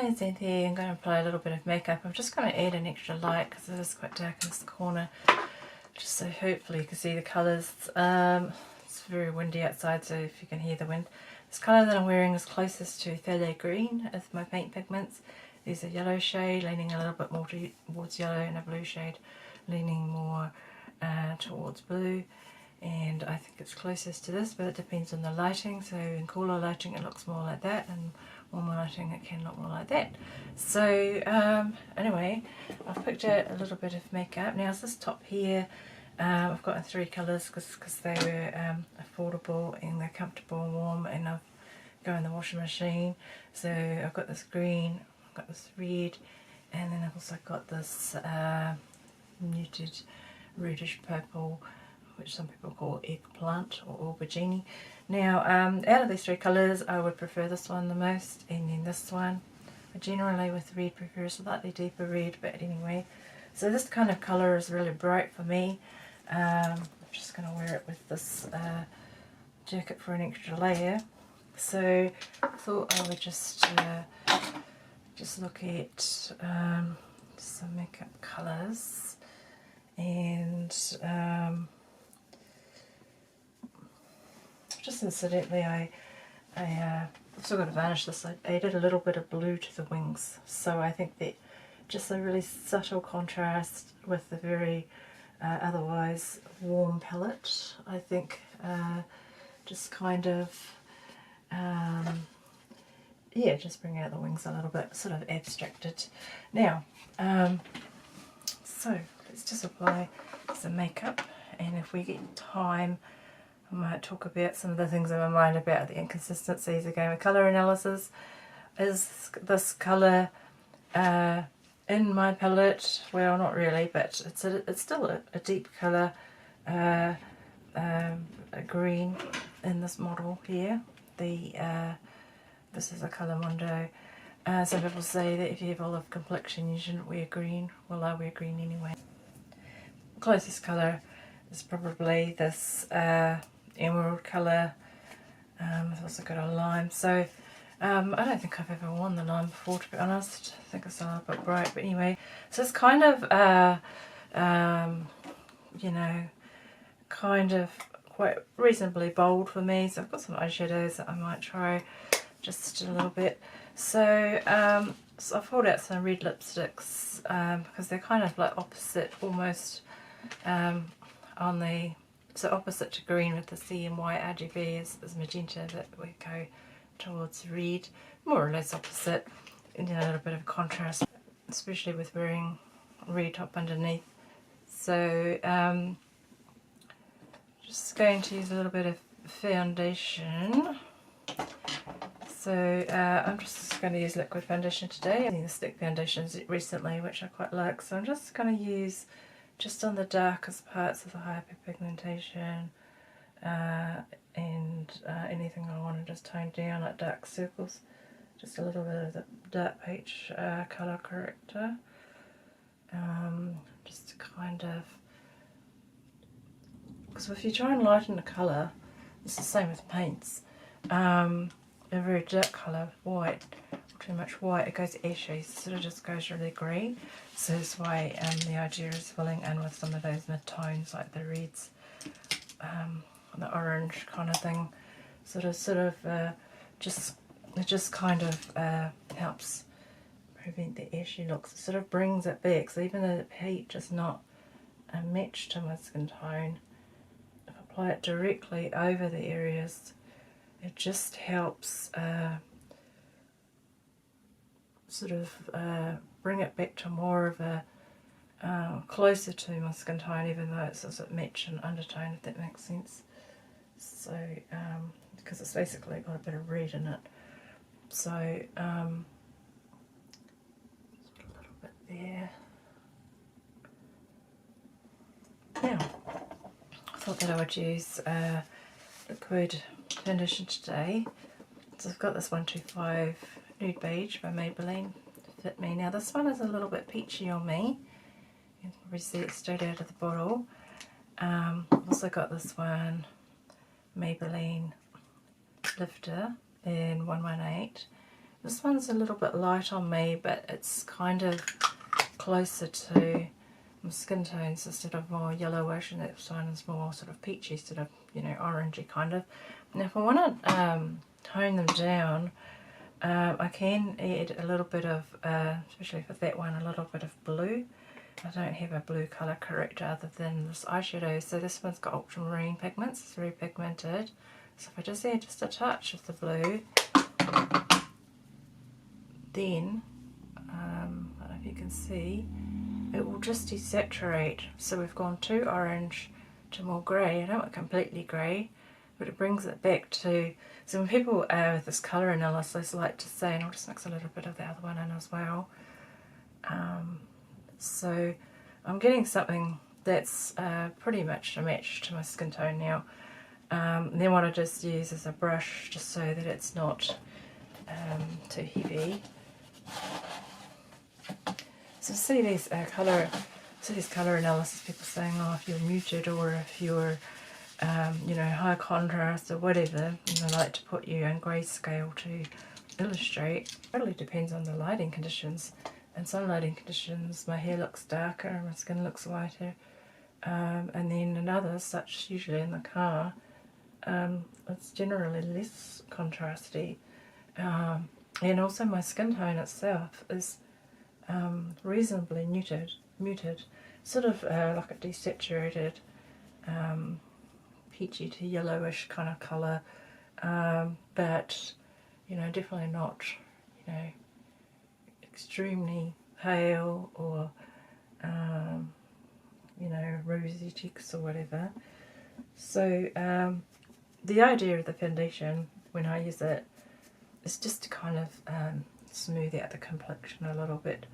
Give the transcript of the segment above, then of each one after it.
my Xanthe, I'm going to apply a little bit of makeup. I'm just going to add an extra light because it is quite dark in this corner, just so hopefully you can see the colours. It's very windy outside, so if you can hear the wind. This colour that I'm wearing is closest to phthalo green as my paint pigments. There's a yellow shade leaning a little bit more towards yellow, and a blue shade leaning more towards blue, and I think it's closest to this, but it depends on the lighting. So in cooler lighting it looks more like that, and warmer lighting it can look more like that. So anyway, I've picked out a little bit of makeup. Now this top here, I've got in 3 colours because they were affordable and they're comfortable and warm, and I've go in the washing machine. So I've got this green, I've got this red, and then I've also got this muted reddish purple, which some people call eggplant or aubergine. Now out of these 3 colours I would prefer this one the most, and then this one. I generally with red prefer a slightly deeper red, but anyway. So this kind of colour is really bright for me. I'm just going to wear it with this jacket for an extra layer. So I thought I would just look at some makeup colours, and just incidentally I also got to varnish this. I added a little bit of blue to the wings, so I think that just a really subtle contrast with the very otherwise warm palette. I think just kind of yeah, just bring out the wings a little bit, sort of abstracted. Now so let's just apply some makeup, and if we get time I might talk about some of the things in my mind about the inconsistencies again with colour analysis. Is this colour in my palette? Well, not really, but it's still a deep colour, a green in this model here. This is a colour Mondo. Some people say that if you have olive complexion you shouldn't wear green. Well, I wear green anyway. Closest colour is probably this emerald colour. I've also got a lime. So I don't think I've ever worn the lime before, to be honest. I think it's a little bit bright, but anyway. So it's kind of you know, kind of quite reasonably bold for me. So I've got some eyeshadows that I might try just a little bit. So so I've pulled out some red lipsticks because they're kind of like opposite almost on the, so opposite to green with the CMY RGB is magenta, but we go towards red, more or less opposite, and a little bit of contrast, especially with wearing red top underneath. So just going to use a little bit of foundation. So I'm just going to use liquid foundation today. I'm using the stick foundations recently, which I quite like, so I'm just going to use just on the darkest parts of the hyperpigmentation and anything I want to just tone down, like dark circles, just a little bit of the dark peach colour corrector, just to kind of, because if you try and lighten the colour, it's the same with paints, a very dark colour, white, too much white, it goes ashy, so it sort of just goes really grey. So that's why the idea is filling in with some of those mid-tones like the reds, the orange kind of thing, sort of it just kind of helps prevent the ashy looks. It sort of brings it back, so even though the peach is not a match to my skin tone, if I apply it directly over the areas, it just helps sort of bring it back to more of a closer to my skin tone, even though it's a match and undertone, if that makes sense. So because it's basically got a bit of red in it, so a little bit there. Now I thought that I would use liquid foundation today. So I've got this 125 Nude Beige by Maybelline to fit me. Now this one is a little bit peachy on me. You can probably see it straight out of the bottle. I've also got this one, Maybelline Lifter in 118, This one's a little bit light on me, but it's kind of closer to my skin tones instead of more yellowish, and that one is more sort of peachy, sort of, you know, orangey kind of. Now if I want to tone them down, I can add a little bit of, especially for that one, a little bit of blue. I don't have a blue colour corrector other than this eyeshadow, so this one's got ultramarine pigments, it's very pigmented. So if I just add just a touch of the blue, then, I don't know if you can see, it will just desaturate. So we've gone too orange to more grey. I don't want completely grey, but it brings it back to, so when people with this colour analysis like to say, and I'll just mix a little bit of the other one in as well, so I'm getting something that's pretty much a match to my skin tone now. Then what I just use is a brush just so that it's not too heavy. So see these colour analysis people saying, oh, if you're muted or if you're you know, high contrast or whatever, and they like to put you in grayscale to illustrate. It really depends on the lighting conditions. In some lighting conditions my hair looks darker and my skin looks whiter, and then in others, such usually in the car, it's generally less contrasty, and also my skin tone itself is reasonably muted, sort of like a desaturated, peachy to yellowish kind of colour, but you know, definitely not, you know, extremely pale or you know, rosy cheeks or whatever. So the idea of the foundation when I use it is just to kind of smooth out the complexion a little bit.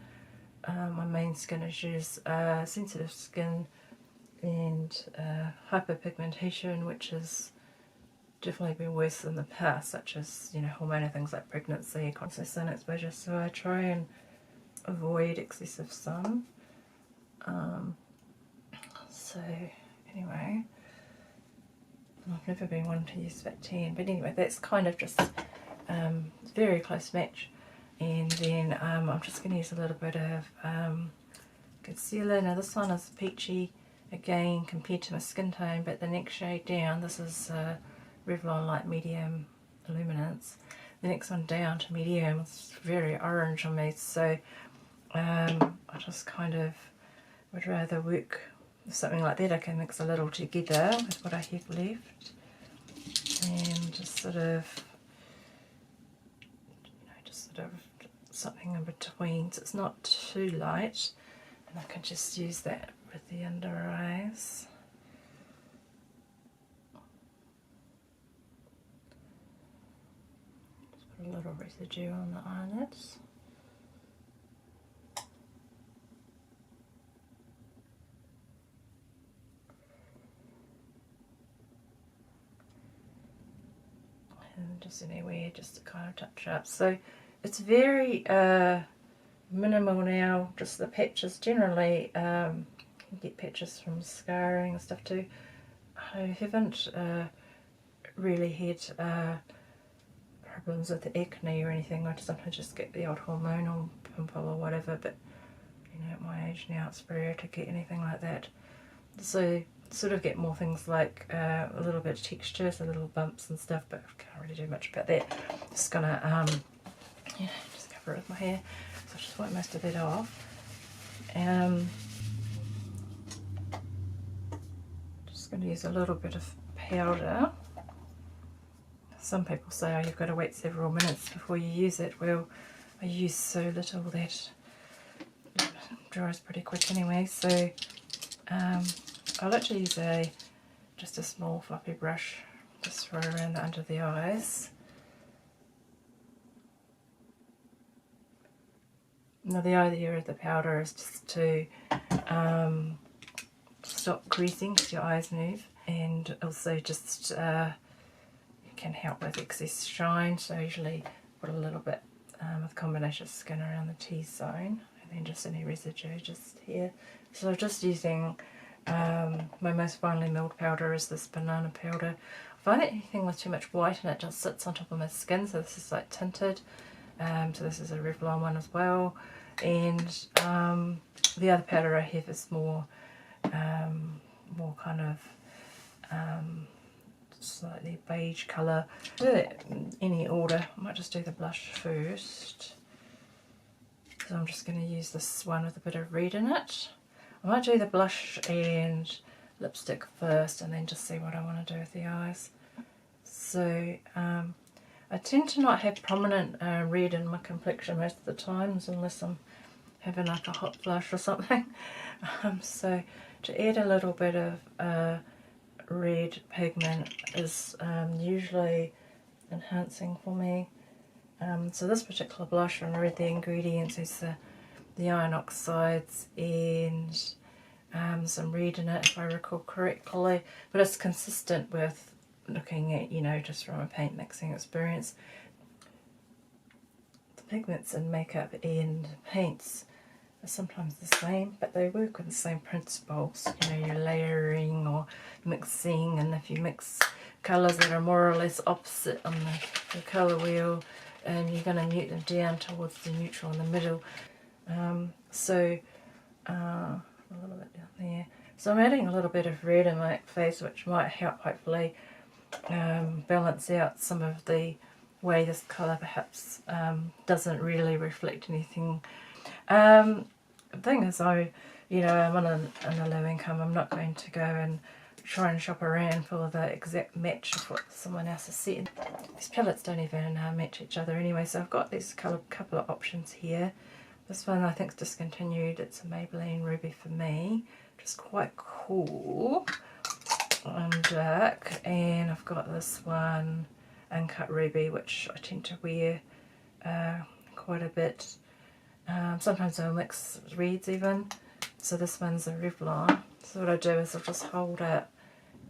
My main skin issues are sensitive skin and hyperpigmentation, which has definitely been worse in the past, such as, you know, hormonal things like pregnancy, constant sun exposure. So I try and avoid excessive sun. So anyway, I've never been one to use fat tan, but anyway, that's kind of just very close match. And then I'm just going to use a little bit of concealer. Now this one is peachy again compared to my skin tone, but the next shade down, this is Revlon Light Medium Illuminance. The next one down to medium is very orange on me, so I just kind of would rather work with something like that. I can mix a little together with what I have left and just sort of, you know, just sort of something in between, so it's not too light, and I can just use that with the under eyes. Just put a little residue on the eyelids. And just anywhere just to kind of touch up. So it's very minimal now, just the patches. Generally you get patches from scarring and stuff too. I haven't really had problems with acne or anything. I sometimes just get the odd hormonal pimple or whatever, but you know, at my age now it's rare to get anything like that. So sort of get more things like a little bit of texture, so little bumps and stuff, but I can't really do much about that. Just gonna you know, just cover it with my hair. So I'll just wipe most of that off. Just going to use a little bit of powder. Some people say, oh, you've got to wait several minutes before you use it. Well, I use so little that it dries pretty quick anyway. So I like to use just a small fluffy brush just for around the under the eyes. Now the idea of the powder is just to stop creasing because your eyes move, and also just it can help with excess shine. So I usually put a little bit with combination skin around the T-zone, and then just any residue just here. So I'm just using my most finely milled powder is this banana powder. I find that anything with too much white in it just sits on top of my skin, so this is like tinted. So this is a Revlon one as well. And the other powder I have is more kind of slightly beige colour. Do it in any order. I might just do the blush first. So I'm just going to use this one with a bit of red in it. I might do the blush and lipstick first and then just see what I want to do with the eyes. So I tend to not have prominent red in my complexion most of the times unless I'm having like a hot flush or something. So to add a little bit of red pigment is usually enhancing for me. So this particular blush, when I read the ingredients, is the iron oxides and some red in it if I recall correctly, but it's consistent with looking at, you know, just from a paint mixing experience. The pigments in makeup and paints are sometimes the same, but they work with the same principles. You know, you're layering or mixing, and if you mix colours that are more or less opposite on the colour wheel, and you're going to mute them down towards the neutral in the middle. So a little bit down there. So I'm adding a little bit of red in my face, which might help hopefully balance out some of the way this colour perhaps doesn't really reflect anything. The thing is, I'm on a low income. I'm not going to go and try and shop around for the exact match of what someone else has said. These palettes don't even match each other anyway, so I've got this couple of options here. This one I think is discontinued. It's a Maybelline Ruby for me, which is quite cool and dark. And I've got this one, Uncut Ruby, which I tend to wear quite a bit. Sometimes I'll mix reds even. So this one's a Revlon. So what I do is I'll just hold it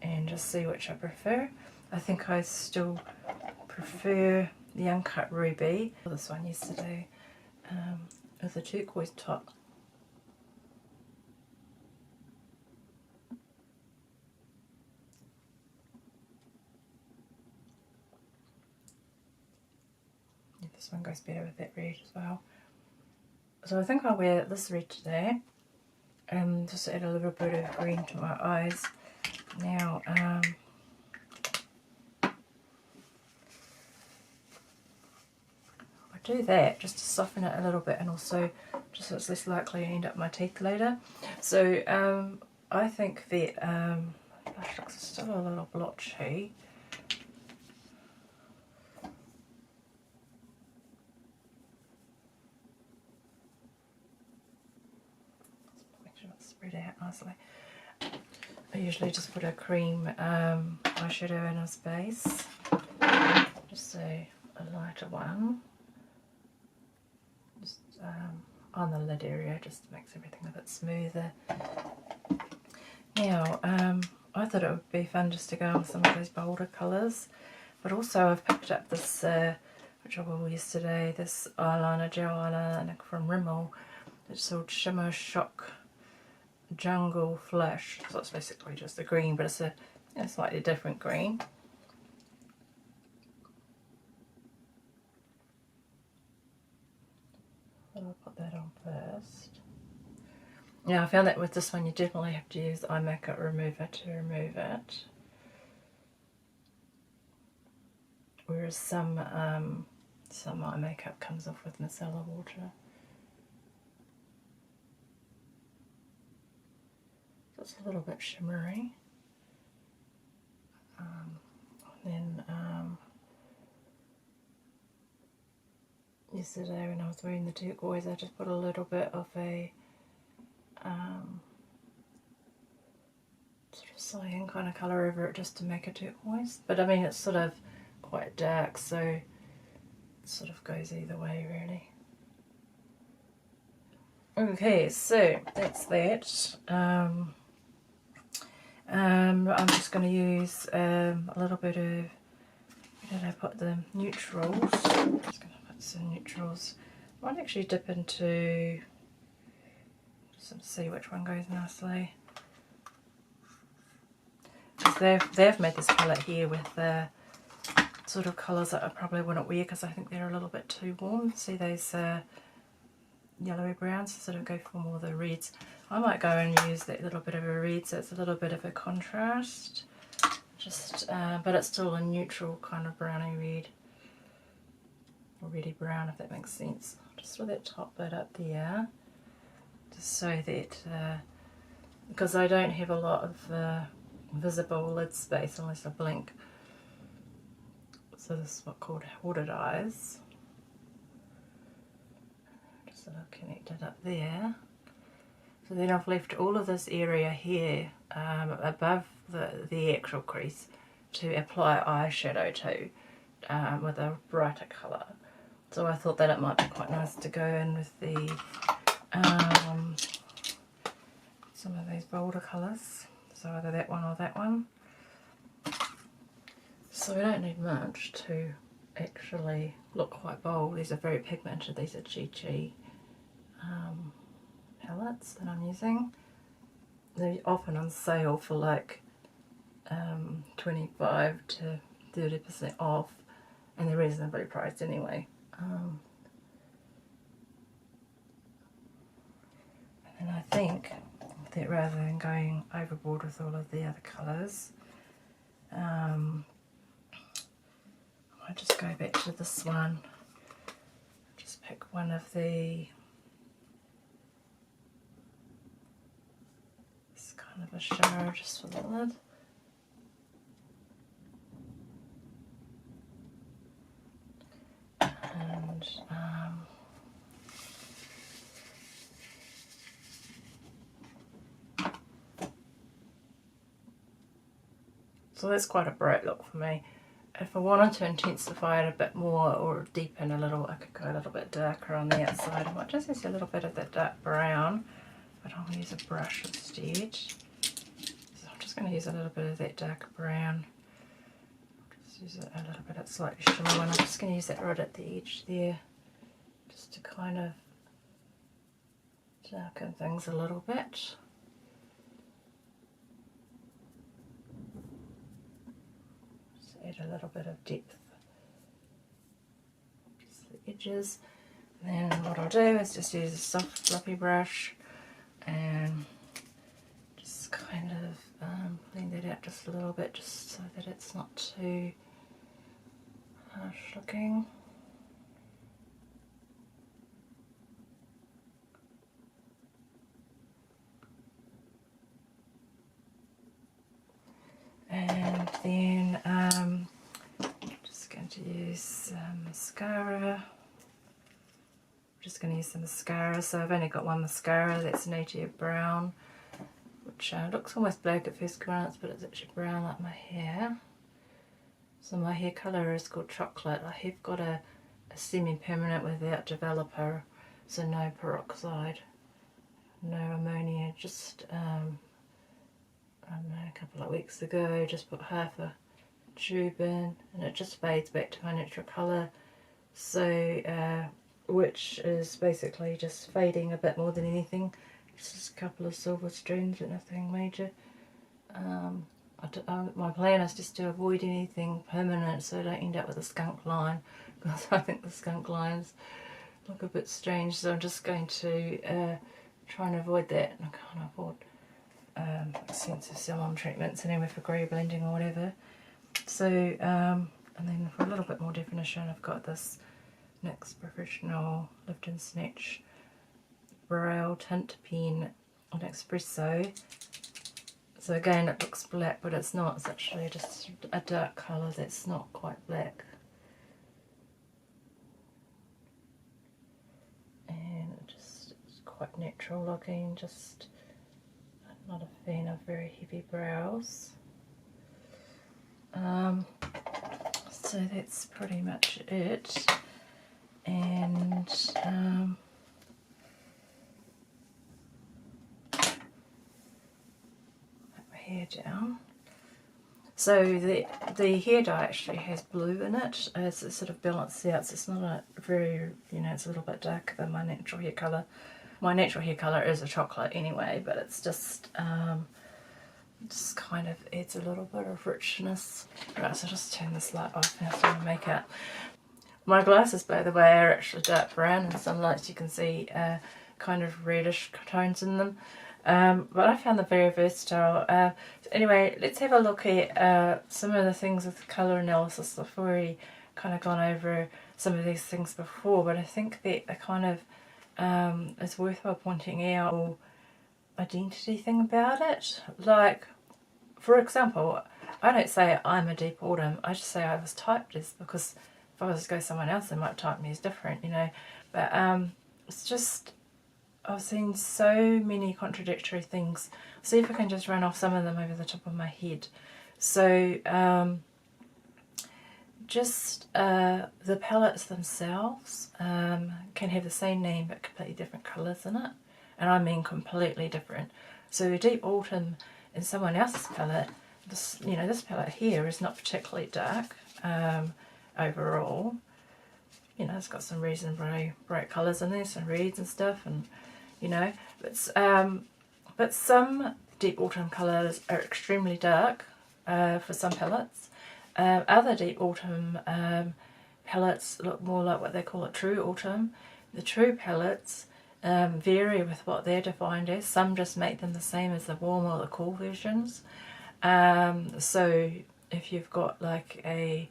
and just see which I prefer. I think I still prefer the Uncut Ruby. This one yesterday with a turquoise top. Yeah, this one goes better with that red as well. So I think I'll wear this red today and just add a little bit of green to my eyes. Now, I do that just to soften it a little bit, and also just so it's less likely to end up my teeth later. So I think that blush looks still a little blotchy. Make sure it's spread out nicely. I usually just put a cream eyeshadow in as base, just a lighter one, just on the lid area, just makes everything a bit smoother. Now, I thought it would be fun just to go on some of those bolder colours, but also I've picked up this, which I wore yesterday, this eyeliner, gel eyeliner from Rimmel. It's called Shimmer Shock Jungle Flash. So it's basically just a green, but it's a slightly different green. So I'll put that on first. Now I found that with this one you definitely have to use the eye makeup remover to remove it. Whereas some eye makeup comes off with micellar water. It's a little bit shimmery. Then yesterday when I was wearing the turquoise, I just put a little bit of a sort of cyan kind of colour over it just to make a turquoise. But I mean, it's sort of quite dark, so it sort of goes either way really. Okay, so that's that. I'm just going to use a little bit of, where did I put the neutrals? I'm just going to put some neutrals. I might actually dip into, just to see which one goes nicely. Because they've made this palette here with sort of colours that I probably wouldn't wear because I think they're a little bit too warm. See those yellowy browns, sort of go for more of the reds. I might go and use that little bit of a red so it's a little bit of a contrast. Just, but it's still a neutral kind of browny red, or reddy brown, if that makes sense. Just with that top bit up there, just so that, because I don't have a lot of visible lid space unless I blink. So this is what's called hoarded eyes. Just sort of connected up there. So then I've left all of this area here above the actual crease to apply eyeshadow to with a brighter colour. So I thought that it might be quite nice to go in with the some of these bolder colours. So either that one or that one. So we don't need much to actually look quite bold. These are very pigmented. These are GG palettes that I'm using. They're often on sale for like 25 to 30% off, and they're reasonably priced anyway. And I think that rather than going overboard with all of the other colours, I might just go back to this one. Just pick one of the, it's kind of a shimmer just for the lid. And so that's quite a bright look for me. If I wanted to intensify it a bit more or deepen a little, I could go a little bit darker on the outside. I might just use a little bit of that dark brown, but I'm going to use a brush instead. So I'm just going to use a little bit of that dark brown. Just use it a little bit of slightly shimmer one. I'm just going to use that right at the edge there, just to kind of darken things a little bit. Add a little bit of depth, just the edges. And then what I'll do is just use a soft fluffy brush and just kind of blend that out just a little bit, just so that it's not too harsh looking. And then I'm just going to use mascara. I'm just going to use some mascara. So I've only got one mascara, that's Native Brown, which looks almost black at first glance, but it's actually brown like my hair. So my hair colour is called Chocolate. I have got a semi-permanent without developer, so no peroxide, no ammonia, just I don't know, a couple of weeks ago, just put half a tube in, and it just fades back to my natural colour. So, which is basically just fading a bit more than anything. Just a couple of silver strands, but nothing major. My plan is just to avoid anything permanent, so I don't end up with a skunk line, because I think the skunk lines look a bit strange. So I'm just going to try and avoid that, and I can't afford extensive salon treatments anyway for grey blending or whatever. So and then for a little bit more definition, I've got this NYX Professional Lift and Snatch Brow Tint Pen on Espresso. So again, it looks black, but it's not. It's actually just a dark colour that's not quite black. And it just is quite natural looking, just not a fan of very heavy brows. So that's pretty much it. And put my hair down. So the hair dye actually has blue in it. It's sort of balanced out, so it's not a very, it's a little bit darker than my natural hair colour. My natural hair colour is a chocolate anyway, but it's just just kind of adds a little bit of richness. Right, so just turn this light off now so I make it. My glasses, by the way, are actually dark brown. In some lights you can see kind of reddish tones in them. But I found them very versatile. So anyway, let's have a look at some of the things with colour analysis. I've already kind of gone over some of these things before, but I think that a kind of it's worthwhile pointing out the identity thing about it. Like, for example, I don't say I'm a deep autumn, I just say I was typed as, because if I was to go someone else, they might type me as different, you know. But it's just, I've seen so many contradictory things. See if I can just run off some of them over the top of my head. So just the palettes themselves can have the same name but completely different colours in it. And I mean completely different. So a deep autumn in someone else's palette, this, you know, this palette here is not particularly dark overall. You know, it's got some reasonably bright colours in there, some reds and stuff, and you know, but some deep autumn colours are extremely dark for some palettes. Other deep autumn palettes look more like what they call a true autumn. The true palettes vary with what they're defined as. Some just make them the same as the warm or the cool versions. So if you've got like a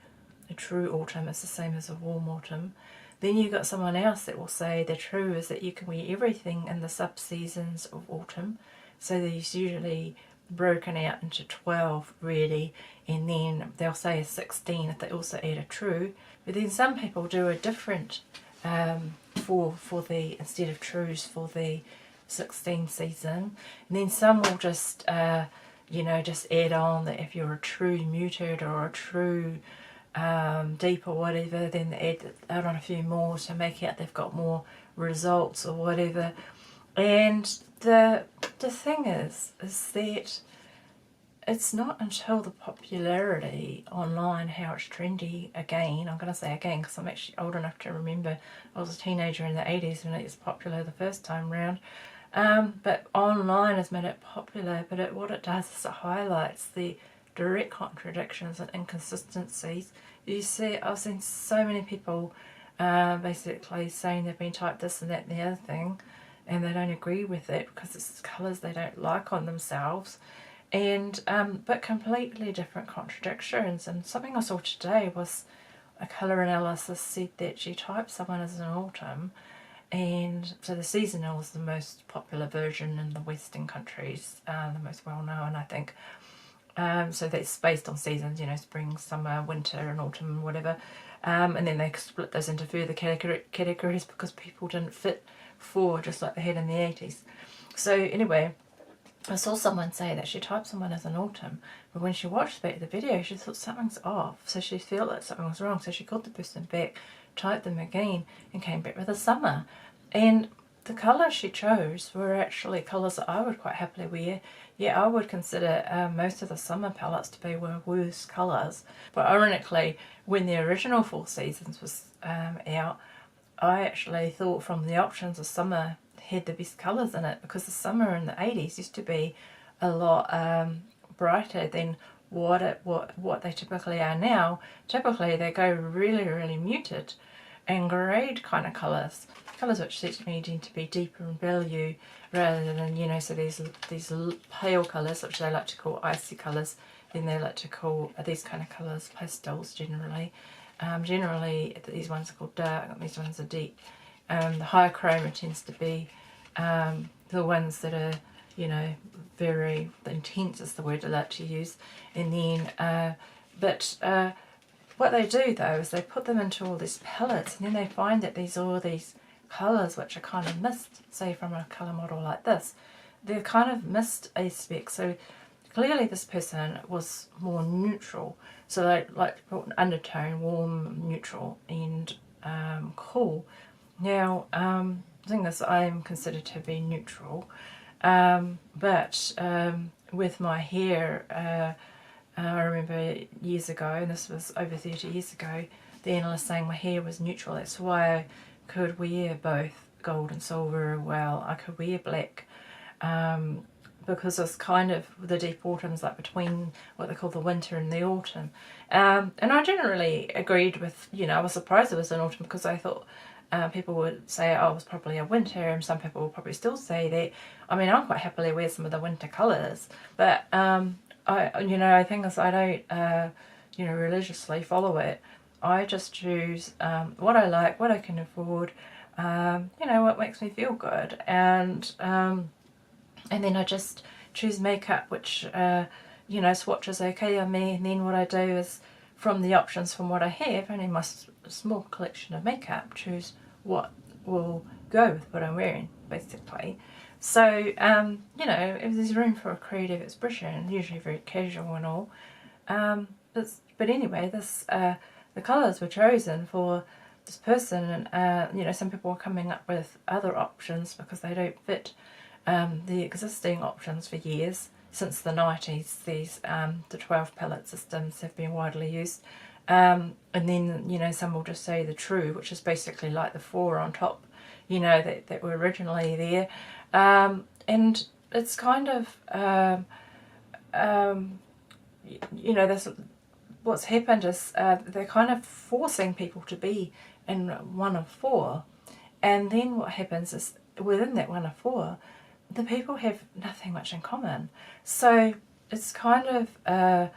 true autumn, it's the same as a warm autumn. Then you've got someone else that will say the true is that you can wear everything in the sub-seasons of autumn. So there's usually broken out into 12 really, and then they'll say a 16 if they also add a true. But then some people do a different for the, instead of trues, for the 16 season. And then some will just you know, just add on that if you're a true muted or a true deep or whatever, then they add on a few more to make out they've got more results or whatever. And the thing is that it's not until the popularity online, how it's trendy again, I'm going to say again because I'm actually old enough to remember I was a teenager in the 80s when it was popular the first time round. But online has made it popular, but what it does is it highlights the direct contradictions and inconsistencies. You see, I've seen so many people basically saying they've been typed this and that and the other thing, and they don't agree with it because it's colours they don't like on themselves, and but completely different contradictions. And something I saw today was a colour analysis said that she typed someone as an autumn, and so the seasonal is the most popular version in the Western countries, the most well known, I think. So that's based on seasons, you know, spring, summer, winter and autumn and whatever. And then they split those into further categories because people didn't fit for just like they had in the 80s. So anyway, I saw someone say that she typed someone as an autumn, but when she watched back the video, she thought something's off. So she felt that something was wrong. So she called the person back, typed them again, and came back with a summer. And the colours she chose were actually colours that I would quite happily wear. Yeah, I would consider most of the summer palettes to be worse colours. But ironically, when the original Four Seasons was out, I actually thought from the options of summer had the best colours in it, because the summer in the 80s used to be a lot brighter than what they typically are now. Typically they go really, really muted and greyed kind of colours which seem to me tend to be deeper in value rather than, you know, so these pale colours which they like to call icy colours, then they like to call these kind of colours pastels generally. Generally these ones are called dark and these ones are deep. The higher chroma tends to be the ones that are, you know, very intense is the word I like to use. And then what they do though is they put them into all these palettes, and then they find that all these colours which are kind of missed, say from a colour model like this, they're kind of missed aspects. So clearly this person was more neutral, so they like to put an undertone, warm, neutral and cool. Now the thing is, I am considered to be neutral, but with my hair, I remember years ago, and this was over 30 years ago, the analyst saying my hair was neutral. That's why I could wear both gold and silver well. I could wear black, because it's kind of the deep autumn's like between what they call the winter and the autumn. And I generally agreed with, you know, I was surprised it was an autumn because I thought people would say, oh, it was probably a winter, and some people will probably still say that. I mean, I'll quite happily wear some of the winter colours, but I think as I don't, religiously follow it. I just choose what I like, what I can afford, what makes me feel good, and then I just choose makeup which swatches okay on me, and then what I do is, from the options from what I have, only my small collection of makeup, choose what will go with what I'm wearing, basically. So, if there's room for a creative expression, usually very casual and all, but anyway, the colours were chosen for this person, and some people are coming up with other options because they don't fit the existing options for years. Since the 90s, these the 12 palette systems have been widely used, and then some will just say the true, which is basically like the 4 on top, that were originally there, and it's kind of this. What's happened is they're kind of forcing people to be in one of 4, and then what happens is within that one of 4, the people have nothing much in common. So it's kind of, and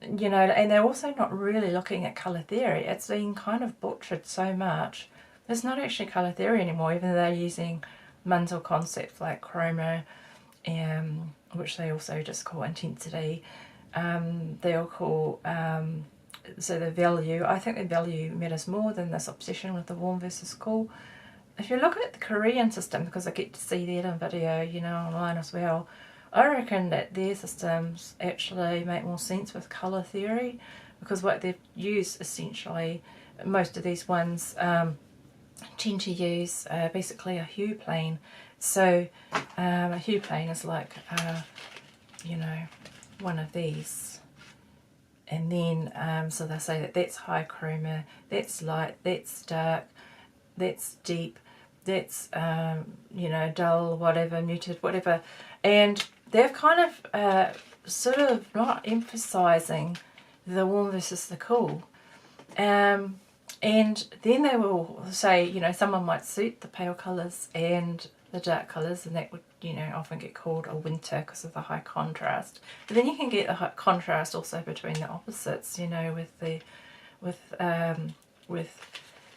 they're also not really looking at colour theory. It's been kind of butchered so much. There's not actually colour theory anymore, even though they're using mental concepts like chroma, which they also just call intensity. They'll call, so the value, I think the value matters more than this obsession with the warm versus cool. If you look at the Korean system, because I get to see that in video, online as well, I reckon that their systems actually make more sense with colour theory, because what they've used essentially, most of these ones tend to use basically a hue plane. So a hue plane is like, one of these, and then so they say that that's high chroma, that's light, that's dark, that's deep, that's dull, whatever, muted, whatever, and they've kind of sort of not emphasizing the warm versus the cool, and then they will say, someone might suit the pale colors and the dark colors, and that would often get called a winter because of the high contrast. But then you can get a high contrast also between the opposites, with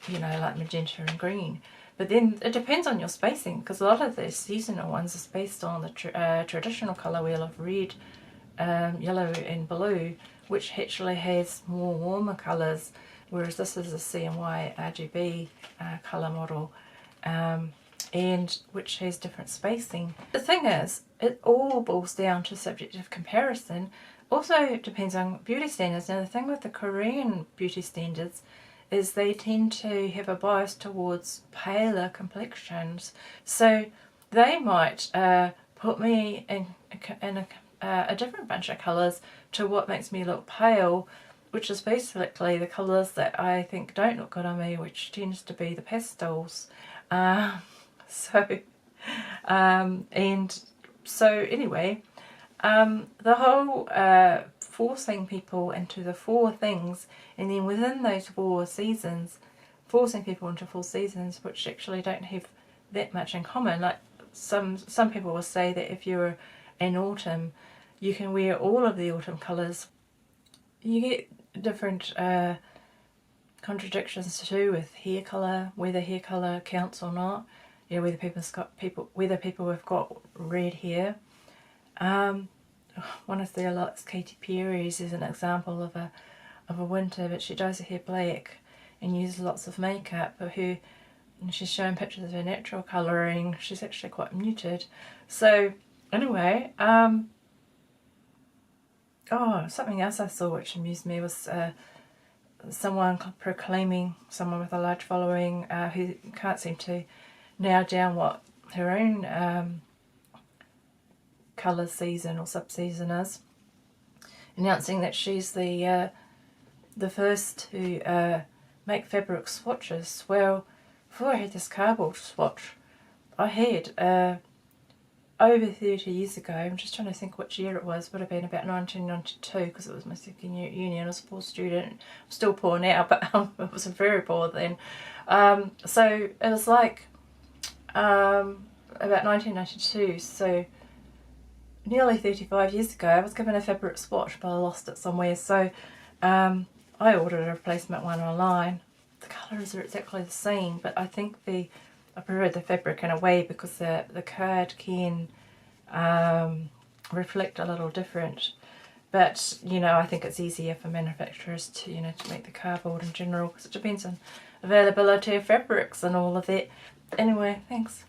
like magenta and green. But then it depends on your spacing, because a lot of the seasonal ones is based on the traditional colour wheel of red, yellow and blue, which actually has more warmer colours, whereas this is a CMY RGB colour model, and which has different spacing. The thing is, it all boils down to subjective comparison. Also, it depends on beauty standards. Now, the thing with the Korean beauty standards is they tend to have a bias towards paler complexions. So they might put me in a different bunch of colours to what makes me look pale, which is basically the colours that I think don't look good on me, which tends to be the pastels. Anyway, the whole forcing people into the 4 things, and then within those 4 seasons, forcing people into 4 seasons which actually don't have that much in common. Like some people will say that if you're in autumn, you can wear all of the autumn colours. You get different contradictions too with hair colour, whether hair colour counts or not. Whether people have got red hair. One of the likes, Katy Perry's, is an example of a winter, but she dyes her hair black and uses lots of makeup. But she's showing pictures of her natural colouring. She's actually quite muted. So anyway, something else I saw which amused me was someone proclaiming, someone with a large following who can't seem to nail down what her own colour season or sub-season is, announcing that she's the first to make fabric swatches. Well, before I had this cardboard swatch, I had over 30 years ago. I'm just trying to think which year it was. Would have been about 1992 because it was my second year at uni and I was a poor student. I'm still poor now, but I was very poor then. So it was like about 1992, so nearly 35 years ago. I was given a fabric swatch, but I lost it somewhere, so I ordered a replacement one online. The colours are exactly the same, but I think I prefer the fabric in a way because the card can reflect a little different. But, you know, I think it's easier for manufacturers to, you know, to make the cardboard in general because it depends on availability of fabrics and all of that. But anyway, thanks.